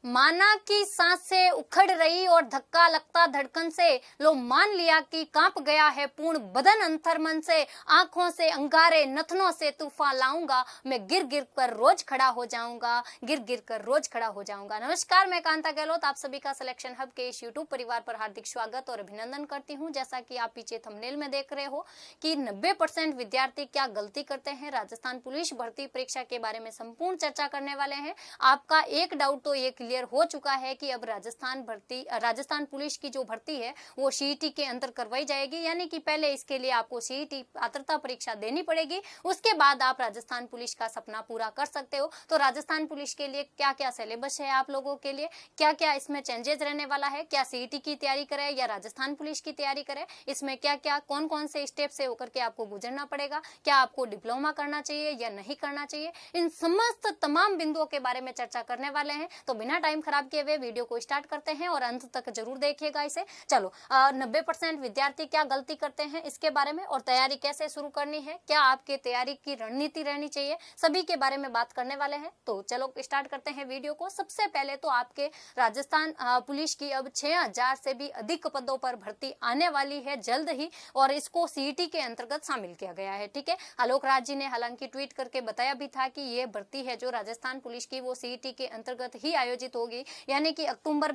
माना कि सांसें उखड़ रही और धक्का लगता धड़कन से, लो मान लिया कि कांप गया है पूर्ण बदन अंतर मन से। आंखों से अंगारे नथनों से तूफान लाऊंगा, मैं गिर गिर कर रोज खड़ा हो जाऊंगा, गिर गिर कर रोज खड़ा हो जाऊंगा। नमस्कार, मैं कांता गहलोत आप सभी का सिलेक्शन हब के इस यूट्यूब परिवार पर हार्दिक स्वागत और अभिनंदन करती हूं। जैसा कि आप पीछे थंबनेल में देख रहे हो कि 90% विद्यार्थी क्या गलती करते हैं, राजस्थान पुलिस भर्ती परीक्षा के बारे में संपूर्ण चर्चा करने वाले हैं। आपका एक डाउट तो ये क्लियर हो चुका है कि अब राजस्थान पुलिस की जो भर्ती है वो सीईटी के अंदर करवाई जाएगी, यानी कि पहले इसके लिए आपको सीईटी पात्रता परीक्षा देनी पड़ेगी, उसके बाद आप राजस्थान पुलिस का सपना पूरा कर सकते हो। तो राजस्थान पुलिस के लिए क्या क्या सिलेबस है, आप लोगों के लिए क्या क्या इसमें चेंजेस रहने वाला है, क्या सीईटी की तैयारी करें या राजस्थान पुलिस की तैयारी करें, इसमें क्या क्या कौन कौन से स्टेप से होकर के आपको गुजरना पड़ेगा, क्या आपको डिप्लोमा करना चाहिए या नहीं करना चाहिए, इन समस्त तमाम बिंदुओं के बारे में चर्चा करने वाले हैं। तो बिना टाइम खराब किए हुए वीडियो को स्टार्ट करते हैं और अंत तक जरूर देखिएगा इसे। चलो 90% विद्यार्थी क्या गलती करते हैं इसके बारे में, और तैयारी कैसे शुरू करनी है, क्या आपके तैयारी की रणनीति रहनी चाहिए, सभी के बारे में बात करने वाले हैं। तो चलो स्टार्ट करते हैं वीडियो को। सबसे पहले तो आपके राजस्थान पुलिस की अब 6000 से भी अधिक पदों पर भर्ती आने वाली है जल्द ही, और इसको सीईटी के अंतर्गत शामिल किया गया है। ठीक है, आलोक राज जी ने हालांकि ट्वीट करके बताया भी था कि ये भर्ती है जो राजस्थान पुलिस की वो सीईटी के अंतर्गत ही आयोजित होगी, यानी कि अक्टूबर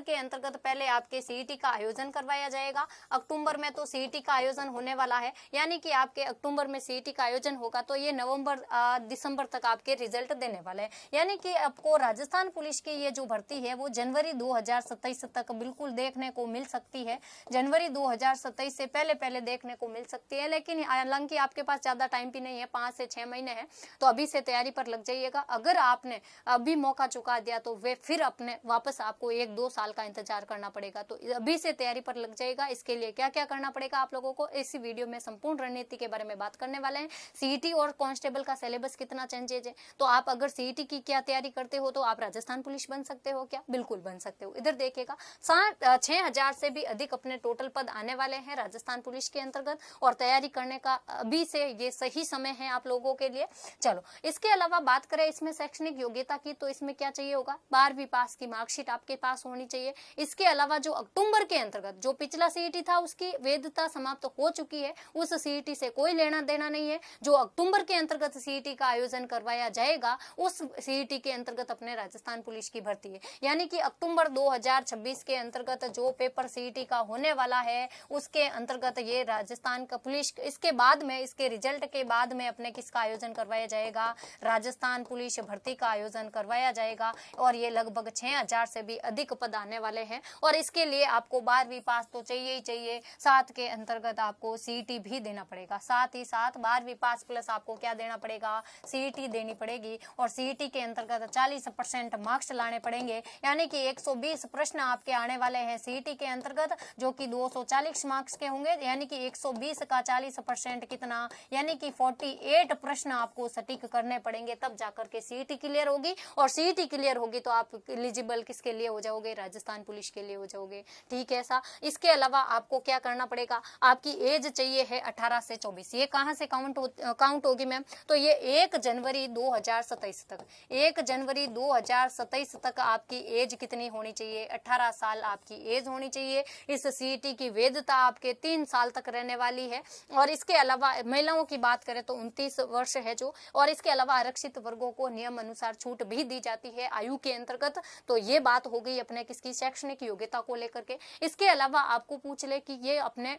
के अंतर्गत पहले आपके सीईटी का आयोजन करवाया जाएगा। अक्टूबर में तो सीईटी का आयोजन होने वाला है, यानी कि आपके अक्टूबर में सीईटी का आयोजन होगा तो ये नवंबर दिसंबर तक आपके रिजल्ट देने वाले हैं, यानी कि आपको राजस्थान पुलिस की ये जो भर्ती है वो जनवरी 2027 तक बिल्कुल देखने को मिल सकती है। जनवरी 2027 से पहले देखने को मिल सकती है, लेकिन हालांकि आपके पास ज्यादा टाइम भी नहीं है, 5 से 6 महीने है, तो अभी से तैयारी पर लग जाइएगा। अगर आपने अभी मौका चुका दिया तो वे फिर अपने वापस आपको 1-2 साल का इंतजार करना पड़ेगा। तो अभी से तैयारी पर लग जाएगा। इसके लिए क्या क्या करना पड़ेगा आप लोगों को, इसी वीडियो में संपूर्ण रणनीति के बारे में बात करने वाले हैं। सीईटी और कांस्टेबल का सिलेबस कितना चेंजेज है, तो आप अगर सीईटी की क्या तैयारी करते हो तो आप राजस्थान पुलिस बन सकते हो क्या? बिल्कुल बन सकते हो। इधर देखिएगा 6000 से भी अधिक अपने टोटल पद आने वाले हैं राजस्थान पुलिस के अंतर्गत, और तैयारी करने का अभी से ये सही समय है आप लोगों के लिए। चलो इसके अलावा बात करें इसमें शैक्षणिक योग्यता की, तो इसमें क्या चाहिए होगा, 12वीं पास की मार्कशीट आपके पास होनी चाहिए। इसके अलावा जो अक्टूबर के अंतर्गत जो पिछला सीईटी था उसकी वैधता समाप्त हो चुकी है, उस सीईटी से कोई लेना देना नहीं है। जो अक्टूबर के अंतर्गत सीईटी का आयोजन करवाया जाएगा उस सीईटी के अंतर्गत अपने राजस्थान पुलिस की भर्ती है, यानी कि अक्टूबर 2026 के अंतर्गत जो पेपर सीईटी का होने वाला है उसके अंतर्गत ये राजस्थान का पुलिस, इसके बाद में इसके रिजल्ट के बाद में अपने किसका आयोजन करवाया जाएगा, राजस्थान पुलिस भर्ती का आयोजन करवाया जाएगा, और ये लगभग 6000 से भी अधिक पद आने वाले हैं। और इसके लिए आपको 12वीं पास तो चाहिए ही चाहिए, साथ के अंतर्गत आपको सीईटी भी देना पड़ेगा, साथ ही साथ 12वीं पास प्लस आपको क्या देना पड़ेगा, सीईटी देनी पड़ेगी, और सीईटी के अंतर्गत 40% मार्क्स लाने पड़ेंगे, यानी कि 120 प्रश्न आपके आने वाले हैं सीईटी के अंतर्गत, जो कि 240 मार्क्स के होंगे, यानी कि 120 का 40% कितना, यानी कि 48 प्रश्न आपको सटीक करने पड़ेंगे, तब जाकर के सीईटी क्लियर होगी। और सीईटी क्लियर होगी तो आप एलिजिबल किसके लिए हो जाओगे, राजस्थान पुलिस के लिए हो जाओगे। ठीक है ऐसा। इसके अलावा आपको क्या करना पड़ेगा, आपकी एज चाहिए है 18 से 24। ये कहां से काउंट होगी मैम, तो ये 1 जनवरी 2027 तक, 1 जनवरी 2027 तक आपकी एज कितनी होनी चाहिए, 18 साल आपकी एज होनी चाहिए। इस सीईटी की वैधता आपके 3 साल तक रहने वाली है। और इसके अलावा महिलाओं की बात करें तो 29 वर्ष है जो, और इसके अलावा आरक्षित वर्गों को नियम अनुसार छूट भी दी जाती है आयु के अंतर्गत। तो ये बात हो गई अपने किसकी, शैक्षणिक योग्यता को लेकर के। इसके अलावा आपको पूछ ले कि ये अपने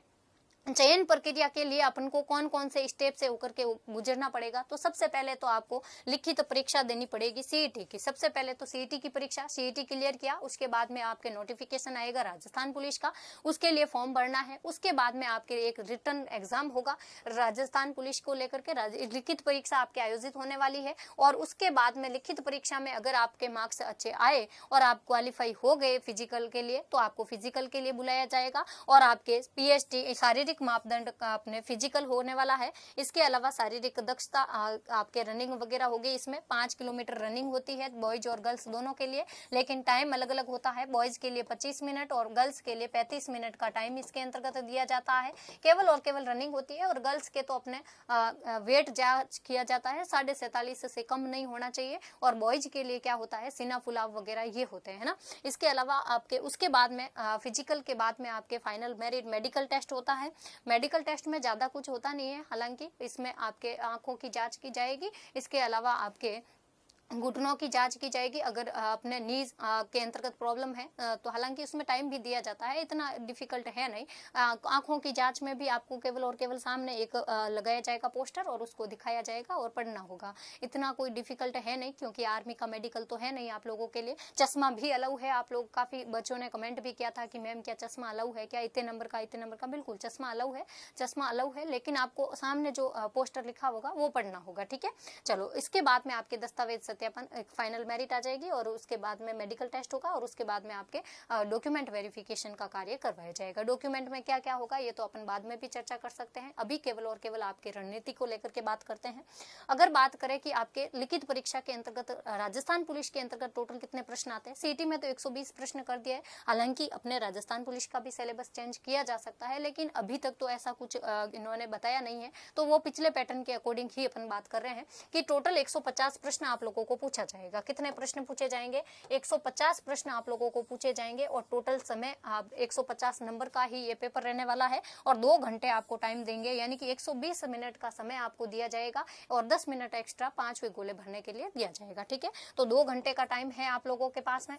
चयन प्रक्रिया के लिए अपन को कौन कौन से स्टेप से होकर के गुजरना पड़ेगा, तो सबसे पहले तो आपको लिखित परीक्षा देनी पड़ेगी सीईटी की। सबसे पहले तो सीईटी की परीक्षा, सीईटी क्लियर किया उसके बाद में आपके नोटिफिकेशन आएगा राजस्थान पुलिस का, उसके लिए फॉर्म भरना है। उसके बाद में आपके एक रिटर्न एग्जाम होगा राजस्थान पुलिस को लेकर के, लिखित परीक्षा आपके आयोजित होने वाली है। और उसके बाद में लिखित परीक्षा में अगर आपके मार्क्स अच्छे आए और आप क्वालिफाई हो गए फिजिकल के लिए, तो आपको फिजिकल के लिए बुलाया जाएगा, और आपके पीएचटी शारीरिक शारीरिक मापदंड का अपने फिजिकल होने वाला है। इसके अलावा शारीरिक दक्षता आपके रनिंग वगैरह होगी। इसमें 5 किलोमीटर रनिंग होती है बॉयज और गर्ल्स दोनों के लिए, लेकिन टाइम अलग अलग होता है। बॉयज के लिए 25 मिनट और गर्ल्स के लिए 35 मिनट का टाइम इसके अंतर्गत दिया जाता है। केवल और केवल रनिंग होती है। और गर्ल्स के तो अपने वेट जांच किया जाता है, 47.5 से कम नहीं होना चाहिए। और बॉयज के लिए क्या होता है, सीना फुलाव वगैरह ये होते हैं ना। इसके अलावा आपके उसके बाद में फिजिकल के बाद में आपके फाइनल मेरिट मेडिकल टेस्ट होता है। मेडिकल टेस्ट में ज़्यादा कुछ होता नहीं है, हालांकि इसमें आपके आंखों की जांच की जाएगी। इसके अलावा आपके घुटनों की जांच की जाएगी। अगर अपने नीज के अंतर्गत प्रॉब्लम है तो हालांकि उसमें टाइम भी दिया जाता है, इतना डिफिकल्ट है नहीं। आंखों की जांच में भी आपको केवल और केवल सामने एक लगाया जाएगा पोस्टर और उसको दिखाया जाएगा और पढ़ना होगा। इतना कोई डिफिकल्ट है नहीं, क्योंकि आर्मी का मेडिकल तो है नहीं आप लोगों के लिए। चश्मा भी अलाउ है। आप लोग काफ़ी बच्चों ने कमेंट भी किया था कि मैम क्या चश्मा अलाउ है क्या, इतने नंबर का। बिल्कुल चश्मा अलाउ है, चश्मा अलाउ है, लेकिन आपको सामने जो पोस्टर लिखा होगा वो पढ़ना होगा। ठीक है, चलो इसके बाद में आपके दस्तावेज एक फाइनल मेरिट आ जाएगी और उसके बाद में मेडिकल टेस्ट होगा और उसके बाद में आपके डॉक्यूमेंट वेरिफिकेशन का कार्य करवाया जाएगा। डॉक्यूमेंट में क्या क्या होगा ये तो अपन बाद में भी चर्चा कर सकते हैं। अभी केवल और केवल आपके रणनीति को लेकर के बात करते हैं। अगर बात करें कि आपके लिखित परीक्षा के अंतर्गत राजस्थान पुलिस के अंतर्गत टोटल कितने प्रश्न आते हैं, सीटी में तो 120 प्रश्न कर दिया है। हालांकि अपने राजस्थान पुलिस का भी सिलेबस चेंज किया जा सकता है, लेकिन अभी तक तो ऐसा कुछ इन्होंने बताया नहीं है। तो वो पिछले पैटर्न के अकॉर्डिंग ही अपन बात कर रहे हैं कि टोटल 150 प्रश्न आप लोगों को पूछा जाएगा। कितने प्रश्न पूछे जाएंगे, 150 प्रश्न आप लोगों को पूछे जाएंगे। और टोटल समय 150 नंबर का ही ये पेपर रहने वाला है और 2 घंटे आपको टाइम देंगे, यानी कि 120 मिनट का समय आपको दिया जाएगा और 10 मिनट एक्स्ट्रा 5वें गोले भरने के लिए दिया जाएगा। ठीक है, तो 2 घंटे का टाइम है आप लोगों के पास में।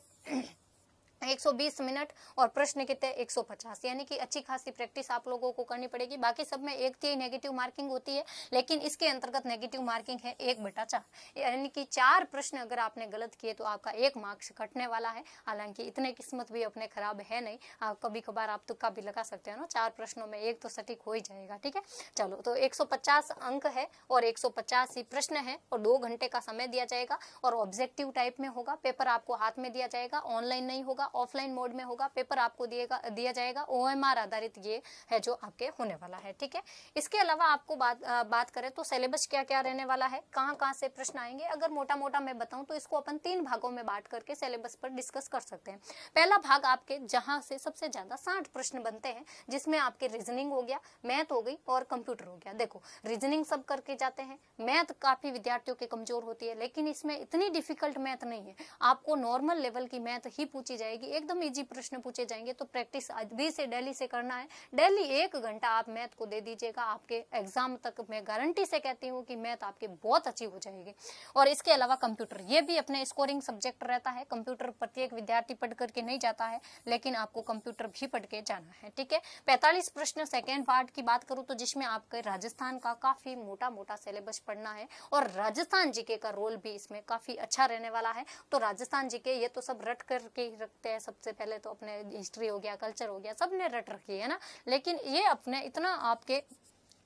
120 मिनट और प्रश्न कितने 150, यानी कि अच्छी खासी प्रैक्टिस आप लोगों को करनी पड़ेगी। बाकी सब में 1/3 नेगेटिव मार्किंग होती है, लेकिन इसके अंतर्गत नेगेटिव मार्किंग है 1/4, यानी कि 4 प्रश्न अगर आपने गलत किए तो आपका 1 मार्क्स कटने वाला है। हालांकि इतने किस्मत भी अपने खराब है नहीं, कभी कभार आप तुक्का भी लगा सकते हो ना, 4 प्रश्नों में 1 तो सटीक हो ही जाएगा। ठीक है, चलो तो 150 अंक है और 150 ही प्रश्न है और 2 घंटे का समय दिया जाएगा और ऑब्जेक्टिव टाइप में होगा। पेपर आपको हाथ में दिया जाएगा, ऑनलाइन नहीं होगा, ऑफलाइन मोड में होगा। पेपर आपको दिया जाएगा, OMR आधारित ये है जो आपके होने वाला है। ठीक है, इसके अलावा आपको बात करें तो सिलेबस क्या क्या रहने वाला है, कहाँ कहाँ से प्रश्न आएंगे। अगर मोटा मोटा मैं बताऊं तो इसको अपन 3 भागों में बांट करके सिलेबस पर डिस्कस कर सकते हैं। पहला भाग आपके जहां से सबसे ज्यादा 60 प्रश्न बनते हैं, जिसमें आपके रीजनिंग हो गया, मैथ हो गई और कंप्यूटर हो गया। देखो रीजनिंग सब करके जाते हैं, मैथ काफी विद्यार्थियों की कमजोर होती है, लेकिन इसमें इतनी डिफिकल्ट मैथ नहीं है। आपको नॉर्मल लेवल की मैथ ही पूछी जाएगी, एकदम इजी प्रश्न पूछे जाएंगे। तो प्रैक्टिस अभी से डेली से करना है। डेली 1 घंटा आप मैथ को दे दीजिएगा, आपके एग्जाम तक मैं गारंटी से कहती हूँ कि मैथ आपकी बहुत अच्छी हो जाएगी। और इसके अलावा कंप्यूटर, ये भी अपने स्कोरिंग सब्जेक्ट रहता है। कंप्यूटर प्रत्येक विद्यार्थी पढ़ करके नहीं जाता है, लेकिन आपको कंप्यूटर भी पढ़ के जाना है। ठीक है, 45 प्रश्न सेकेंड पार्ट की बात करूँ तो जिसमें आपके राजस्थान का काफी मोटा मोटा सिलेबस पढ़ना है और राजस्थान जीके का रोल भी इसमें काफी अच्छा रहने वाला है। तो राजस्थान जीके ये तो सब रट करके ही रखते हैं, सबसे पहले तो अपने हिस्ट्री हो गया, कल्चर हो गया, सबने रट रखी है ना, लेकिन ये अपने इतना आपके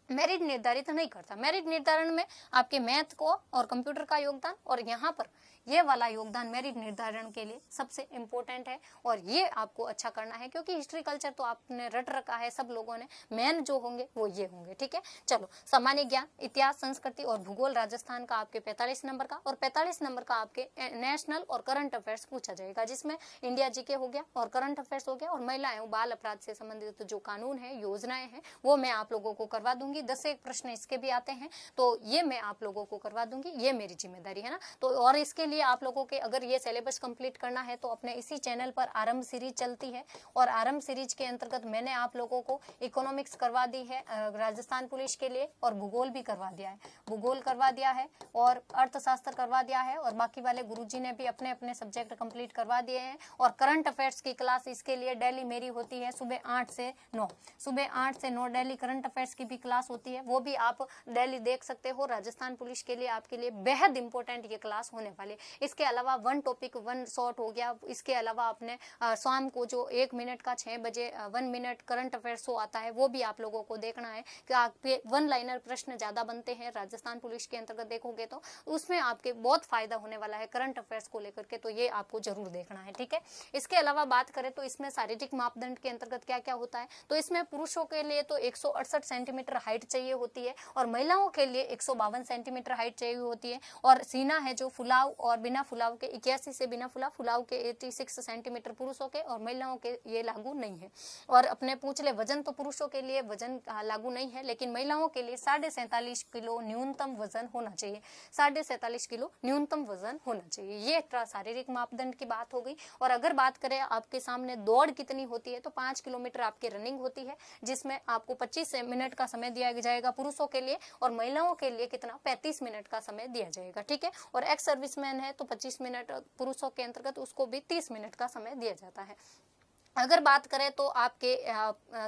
मेरिट निर्धारित नहीं करता। मेरिट निर्धारण में आपके मैथ को और कंप्यूटर का योगदान और यहाँ पर ये वाला योगदान मेरिट निर्धारण के लिए सबसे इम्पोर्टेंट है और ये आपको अच्छा करना है, क्योंकि हिस्ट्री कल्चर तो आपने रट रखा है सब लोगों ने, मेन जो होंगे वो ये होंगे। ठीक है, चलो सामान्य ज्ञान, इतिहास, संस्कृति और भूगोल राजस्थान का आपके 45 नंबर का और 45 नंबर का आपके नेशनल और करंट अफेयर्स पूछा जाएगा, जिसमें इंडिया जीके हो गया और करंट अफेयर्स हो गया और महिला एवं बाल अपराध से संबंधित जो कानून है, योजनाएं हैं, वो मैं आप लोगों को करवा दूंगी। 10 प्रश्न इसके भी आते हैं, तो ये मैं आप लोगों को करवा दूंगी, ये मेरी जिम्मेदारी है ना। तो और इसके लिए आप लोगों के अगर ये सिलेबस कंप्लीट करना है तो अपने इसी चैनल पर आरंभ सीरीज चलती है और आरंभ सीरीज के अंतर्गत मैंने आप लोगों को इकोनॉमिक्स करवा दी है राजस्थान पुलिस के लिए और भूगोल भी करवा दिया है, भूगोल करवा दिया है और अर्थशास्त्र करवा दिया है और बाकी वाले गुरुजी ने भी अपने अपने सब्जेक्ट कंप्लीट करवा दिए हैं। और करंट अफेयर्स की क्लास इसके लिए डेली मेरी होती है सुबह 8 से 9, सुबह 8 से 9 डेली करंट अफेयर्स की भी क्लास क्लास होती है वो भी आप डेली देख सकते हो। राजस्थान पुलिस के लिए आपके लिए बेहद इंपॉर्टेंट ये क्लास होने वाली है। इसके अलावा वन टॉपिक वन शॉट हो गया, इसके अलावा आपने शाम को जो 1 मिनट का 6 बजे 1 मिनट करंट अफेयर शो आता है वो भी आप लोगों को देखना है कि आपके वन लाइनर प्रश्न ज्यादा बनते हैं राजस्थान पुलिस के अंतर्गत देखोगे तो उसमें आपके बहुत फायदा होने वाला है करंट अफेयर्स को लेकर के, तो ये आपको जरूर देखना है, ठीक है। इसके अलावा बात करें तो इसमें शारीरिक मापदंड के अंतर्गत क्या क्या होता है, तो इसमें पुरुषों के लिए तो 168 सेंटीमीटर हाइट चाहिए होती है और महिलाओं के लिए 152 सेंटीमीटर हाइट चाहिए होती है। और सीना है जो फुलाव और बिना फुलाव के 81 से बिना फुलाव के 86 सेंटीमीटर पुरुषों के और महिलाओं के ये लागू नहीं है। और अपने पूछ ले वजन, तो पुरुषों के लिए वजन लागू नहीं है लेकिन महिलाओं के लिए 47.5 किलो न्यूनतम वजन होना चाहिए, 47.5 किलो न्यूनतम वजन होना चाहिए। ये शारीरिक मापदंड की बात हो गई। और अगर बात करें आपके सामने दौड़ कितनी होती है, तो 5 किलोमीटर आपकी रनिंग होती है जिसमें आपको 25 मिनट का समय दिया जाएगा पुरुषों के लिए और महिलाओं के लिए कितना 35 मिनट का समय दिया जाएगा, ठीक है। और एक्स सर्विसमैन है तो 25 मिनट पुरुषों के अंतर्गत उसको भी 30 मिनट का समय दिया जाता है। अगर बात करें तो आपके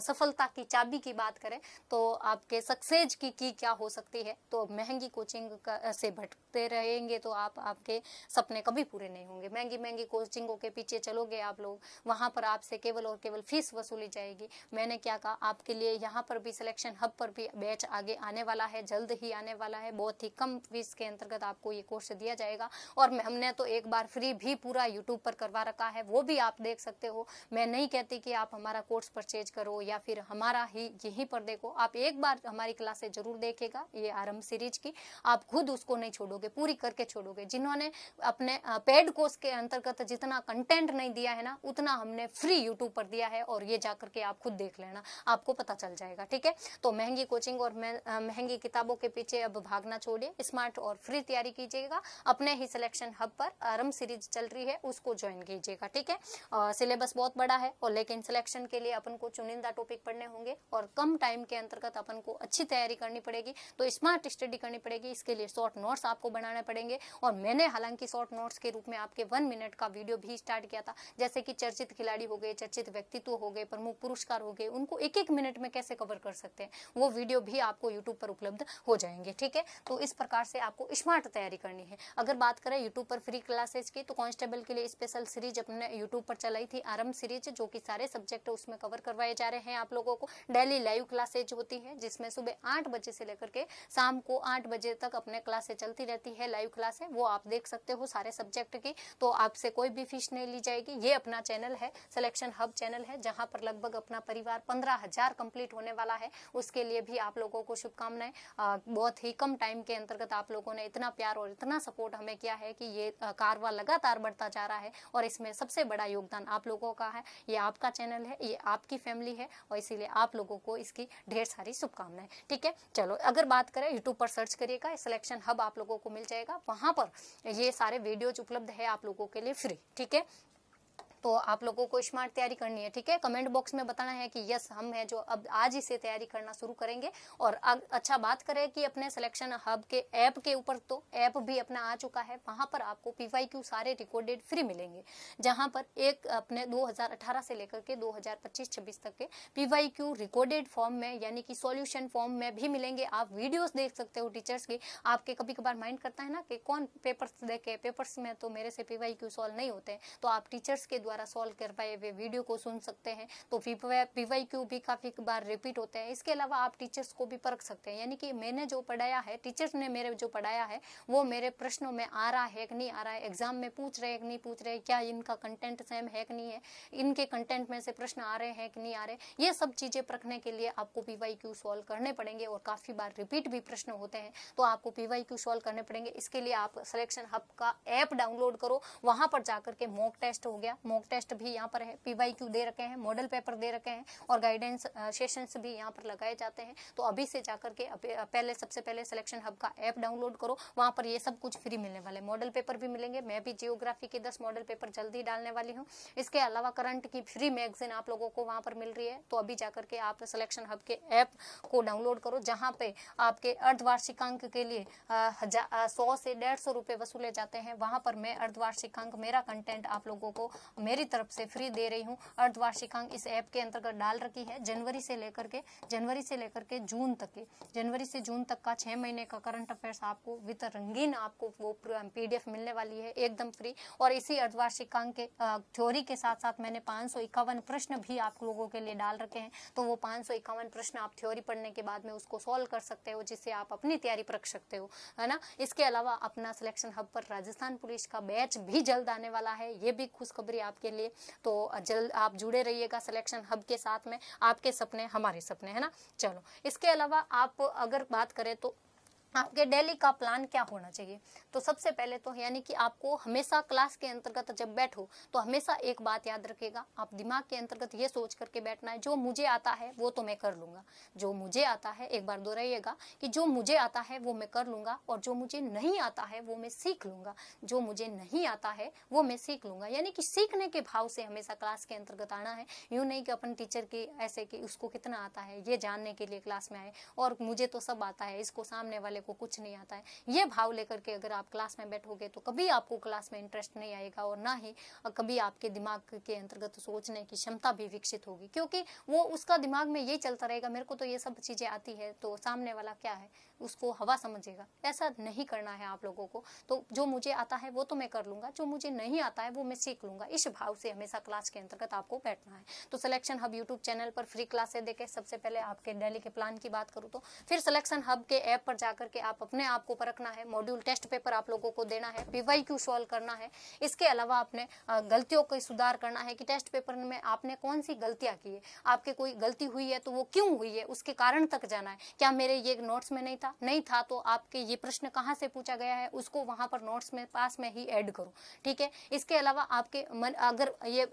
सफलता की चाबी की बात करें तो आपके सक्सेस की क्या हो सकती है, तो महंगी कोचिंग से भटकते रहेंगे तो आपके सपने कभी पूरे नहीं होंगे। महंगी कोचिंगों के पीछे चलोगे आप लोग, वहां पर आपसे केवल और केवल फीस वसूली जाएगी। मैंने क्या कहा, आपके लिए यहाँ पर भी सिलेक्शन हब पर भी बैच आगे आने वाला है, जल्द ही आने वाला है। बहुत ही कम फीस के अंतर्गत आपको ये कोर्स दिया जाएगा और हमने तो एक बार फ्री भी पूरा यूट्यूब पर करवा रखा है, वो भी आप देख सकते हो। मैं नहीं कहती कि आप हमारा कोर्स परचेज करो या फिर हमारा ही यहीं पर देखो, आप एक बार हमारी क्लासेस जरूर देखेगा, ये आरंभ सीरीज की, आप खुद उसको नहीं छोड़ोगे, पूरी करके छोड़ोगे। जिन्होंने अपने पेड कोर्स के अंतर्गत जितना कंटेंट नहीं दिया है ना, उतना हमने फ्री यूट्यूब पर दिया है और ये जाकर के आप खुद देख लेना, आपको पता चल जाएगा, ठीक है। तो महंगी कोचिंग और महंगी किताबों के पीछे अब भागना छोड़िए, स्मार्ट और फ्री तैयारी कीजिएगा। अपने ही सिलेक्शन हब पर आरंभ सीरीज चल रही है, उसको ज्वाइन कीजिएगा, ठीक है। सिलेबस बहुत बड़ा है और लेकिन सिलेक्शन के लिए अपन को चुनिंदा टॉपिक पढ़ने होंगे और कम टाइम के अंतर्गत अपन को अच्छी तैयारी करनी पड़ेगी, तो स्मार्ट स्टडी करनी पड़ेगी। इसके लिए शॉर्ट नोट्स आपको बनाने पड़ेंगे और मैंने हालांकि शॉर्ट नोट्स के रूप में आपके 1 मिनट का वीडियो भी स्टार्ट किया था, जैसे कि चर्चित खिलाड़ी हो गए, चर्चित व्यक्तित्व हो गए, प्रमुख पुरस्कार हो गए, उनको 1-1 मिनट में कैसे कवर कर सकते हैं, वो वीडियो भी आपको यूट्यूब पर उपलब्ध हो जाएंगे, ठीक है। तो इस प्रकार से आपको स्मार्ट तैयारी करनी है। अगर बात करें यूट्यूब पर फ्री क्लासेज की, तो कांस्टेबल के लिए स्पेशल सीरीज अपने यूट्यूब पर चलाई थी, आरंभ सीरीज, जो कि सारे सब्जेक्ट उसमें कवर करवाए जा रहे हैं आप लोगों को। डेली लाइव क्लासेज होती है जिसमें सुबह 8 बजे से लेकर के शाम को 8 बजे तक अपने क्लासें चलती रहती है, लाइव क्लास है, वो आप देख सकते हो सारे सब्जेक्ट की, तो आपसे कोई भी फीस नहीं ली जाएगी। ये अपना चैनल है, सिलेक्शन हब चैनल है, जहां पर लगभग अपना परिवार 15,000 कंप्लीट होने वाला है। उसके लिए भी आप लोगों को शुभकामनाएं। बहुत ही कम टाइम के अंतर्गत आप लोगों ने इतना प्यार और इतना सपोर्ट हमें किया है कि ये कारवां लगातार बढ़ता जा रहा है और इसमें सबसे बड़ा योगदान आप लोगों का है। ये आपका चैनल है, ये आपकी फैमिली है और इसीलिए आप लोगों को इसकी ढेर सारी शुभकामनाएं, ठीक है। चलो अगर बात करें, यूट्यूब पर सर्च करिएगा, सिलेक्शन हब आप लोगों को मिल जाएगा, वहां पर ये सारे वीडियोज उपलब्ध है आप लोगों के लिए फ्री, ठीक है। तो आप लोगों को स्मार्ट तैयारी करनी है, ठीक है। कमेंट बॉक्स में बताना है कि यस हम है जो अब आज ही से तैयारी करना शुरू करेंगे। और अच्छा बात करें कि अपने सिलेक्शन हब के ऐप के ऊपर, तो ऐप भी अपना आ चुका है, वहां पर आपको PYQ सारे रिकॉर्डेड फ्री मिलेंगे, जहां पर एक अपने 2018 से लेकर के 2025-26 तक के PYQ रिकॉर्डेड फॉर्म में यानी कि सॉल्यूशन फॉर्म में भी मिलेंगे। आप वीडियोस देख सकते हो टीचर्स की। आपके कभी कभार माइंड करता है ना कि कौन पेपर्स देखे, पेपर्स में तो मेरे से PYQ सॉल्व नहीं होते, तो आप टीचर्स के द्वारा सॉल्व करवाए हुए वीडियो को सुन सकते हैं। तो PYQ भी काफी बार रिपीट होते हैं। इसके अलावा आप टीचर्स को भी परख सकते हैं, यानी कि मैंने जो पढ़ाया है, टीचर्स ने मेरे जो पढ़ाया है, वो मेरे प्रश्नों में आ रहा है कि नहीं आ रहा है, एग्जाम में पूछ रहे हैं कि नहीं पूछ रहे, क्या इनका कंटेंट सेम है कि नहीं है, इनके कंटेंट में से प्रश्न आ रहे हैं कि नहीं आ रहे। ये सब चीजें परखने के लिए आपको PYQ सॉल्व करने पड़ेंगे और काफी बार रिपीट भी प्रश्न होते हैं, तो आपको PYQ सॉल्व करने पड़ेंगे। इसके लिए आप सिलेक्शन हब का ऐप डाउनलोड करो, वहां पर जाकर के मॉक टेस्ट हो गया, मॉक टेस्ट भी यहाँ पर है, PYQ दे रखे हैं, मॉडल पेपर दे रखे हैं और गाइडेंस सेशंस भी यहाँ पर लगाए जाते हैं। तो अभी से जाकर के सबसे पहले सिलेक्शन हब का ऐप डाउनलोड करो, वहां पर ये सब कुछ फ्री मिलने वाले, मॉडल पेपर भी मिलेंगे। मैं भी जियोग्राफी के 10 मॉडल पेपर जल्दी डालने वाली हूँ। इसके अलावा करंट की फ्री मैगजीन आप लोगों को वहां पर मिल रही है, तो अभी जाकर के आप सिलेक्शन हब के ऐप को डाउनलोड करो, जहाँ पे आपके अर्धवार्षिकांक के लिए 100 से 150 रुपए वसूले जाते हैं। वहां पर मैं अर्धवार्षिकांक मेरा कंटेंट आप लोगों को मेरी तरफ से फ्री दे रही हूँ। अर्धवार्षिकांक इस ऐप के अंतर्गत डाल रखी है। जनवरी से लेकर के जून तक के, जनवरी से जून तक का 6 महीने का करंट अफेयर्स आपको विद रंगीन आपको वो PDF मिलने वाली है एकदम फ्री। और इसी अर्धवार्षिकांक के थ्योरी के साथ साथ मैंने 551 प्रश्न भी आप लोगों के लिए डाल रखे हैं। तो वो 551 प्रश्न आप थ्योरी पढ़ने के बाद में उसको सॉल्व कर सकते हो, जिससे आप अपनी तैयारी परख सकते हो, है ना। इसके अलावा अपना सिलेक्शन हब पर राजस्थान पुलिस का बैच भी जल्द आने वाला है, ये भी खुशखबरी आपके लिए। तो जल्द आप जुड़े रहिएगा सिलेक्शन हब के साथ में। आपके सपने हमारे सपने, है ना। चलो, इसके अलावा आप अगर बात करें तो आपके डेली का प्लान क्या होना चाहिए। तो सबसे पहले तो यानी कि आपको हमेशा क्लास के अंतर्गत जब बैठो तो हमेशा एक बात याद रखिएगा, आप दिमाग के अंतर्गत ये सोच करके बैठना है जो मुझे आता है वो तो मैं कर लूँगा। जो मुझे आता है, एक बार दोहराइएगा कि जो मुझे आता है वो मैं कर लूँगा, और जो मुझे नहीं आता है वो मैं सीख लूँगा। जो मुझे नहीं आता है वो मैं सीख लूँगा, यानी कि सीखने के भाव से हमेशा क्लास के अंतर्गत आना है। यूँ नहीं कि अपन टीचर की ऐसे कि उसको कितना आता है ये जानने के लिए क्लास में आए और मुझे तो सब आता है, इसको सामने वाले को कुछ नहीं आता है। ये भाव लेकर के अगर आप क्लास में बैठोगे तो कभी आपको क्लास में इंटरेस्ट नहीं आएगा, और ना ही कभी आपके दिमाग के अंतर्गत सोचने की क्षमता भी विकसित होगी, क्योंकि वो उसका दिमाग में यही चलता रहेगा, मेरे को तो ये सब चीजें आती है तो सामने वाला क्या है उसको हवा समझेगा। ऐसा नहीं करना है आप लोगों को। तो जो मुझे आता है वो तो मैं कर लूंगा, जो मुझे नहीं आता है वो मैं सीख लूंगा, इस भाव से हमेशा क्लास के अंतर्गत आपको बैठना है। तो सिलेक्शन हब यूट्यूब चैनल पर फ्री क्लासेस देके सबसे पहले आपके डेली के प्लान की बात करूँ तो फिर सिलेक्शन हब के ऐप पर जाकर के आप अपने आप को परखना है। मॉड्यूल टेस्ट पेपर आप लोगों को देना है, PYQ सॉल्व करना है। इसके अलावा आपने गलतियों को सुधार करना है कि टेस्ट पेपर में आपने कौन सी गलतियां की है, आपके कोई गलती हुई है तो वो क्यों हुई है उसके कारण तक जाना है। क्या मेरे ये नोट्स में नहीं था तो आपके ये प्रश्न कहाँ से पूछा गया है उसको वहां पर नोट्स में पास में ही ऐड करो, ठीक है। इसके अलावा आपके अगर ये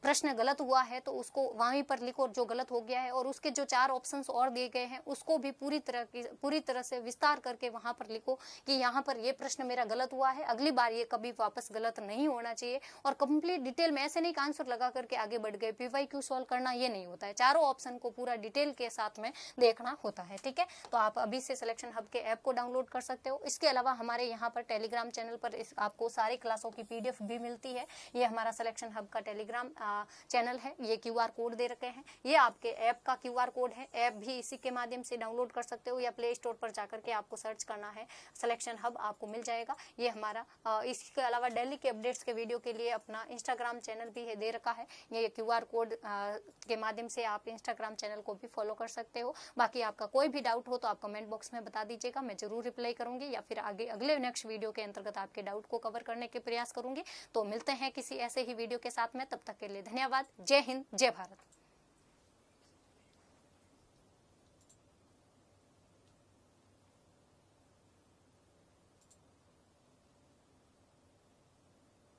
प्रश्न गलत हुआ है तो उसको वहीं पर लिखो जो गलत हो गया है, और उसके जो 4 ऑप्शंस और दिए गए हैं उसको भी पूरी तरह से विस्तार करके वहां पर लिखो कि यहाँ पर ये प्रश्न मेरा गलत हुआ है, अगली बार ये कभी वापस गलत नहीं होना चाहिए। और कंप्लीट डिटेल में, ऐसे नहीं आंसर लगा करके आगे बढ़ गए, PYQ सॉल्व करना ये नहीं होता है, चारों ऑप्शन को पूरा डिटेल के साथ में देखना होता है, ठीक है। तो आप अभी से सिलेक्शन हब के ऐप को डाउनलोड कर सकते हो। इसके अलावा हमारे यहाँ पर टेलीग्राम चैनल पर आपको सारी क्लासों की PDF भी मिलती है। ये हमारा सिलेक्शन हब का टेलीग्राम चैनल है, ये QR कोड दे रखे हैं, ये आपके ऐप का QR कोड है। ऐप भी इसी के माध्यम से डाउनलोड कर सकते हो या प्ले स्टोर पर जाकर के आपको सर्च करना है सिलेक्शन हब, आपको मिल जाएगा। ये हमारा इसके अलावा डेली के अपडेट्स के वीडियो के लिए अपना इंस्टाग्राम चैनल भी है दे रखा है, ये QR कोड के माध्यम से आप इंस्टाग्राम चैनल को भी फॉलो कर सकते हो। बाकी आपका कोई भी डाउट हो तो आप कमेंट बॉक्स में बता दीजिएगा, मैं जरूर रिप्लाई करूंगी या फिर अगले नेक्स्ट वीडियो के अंतर्गत आपके डाउट को कवर करने के प्रयास करूंगी। तो मिलते हैं किसी ऐसे ही वीडियो के साथ में, तब तक के लिए धन्यवाद। जय हिंद, जय भारत।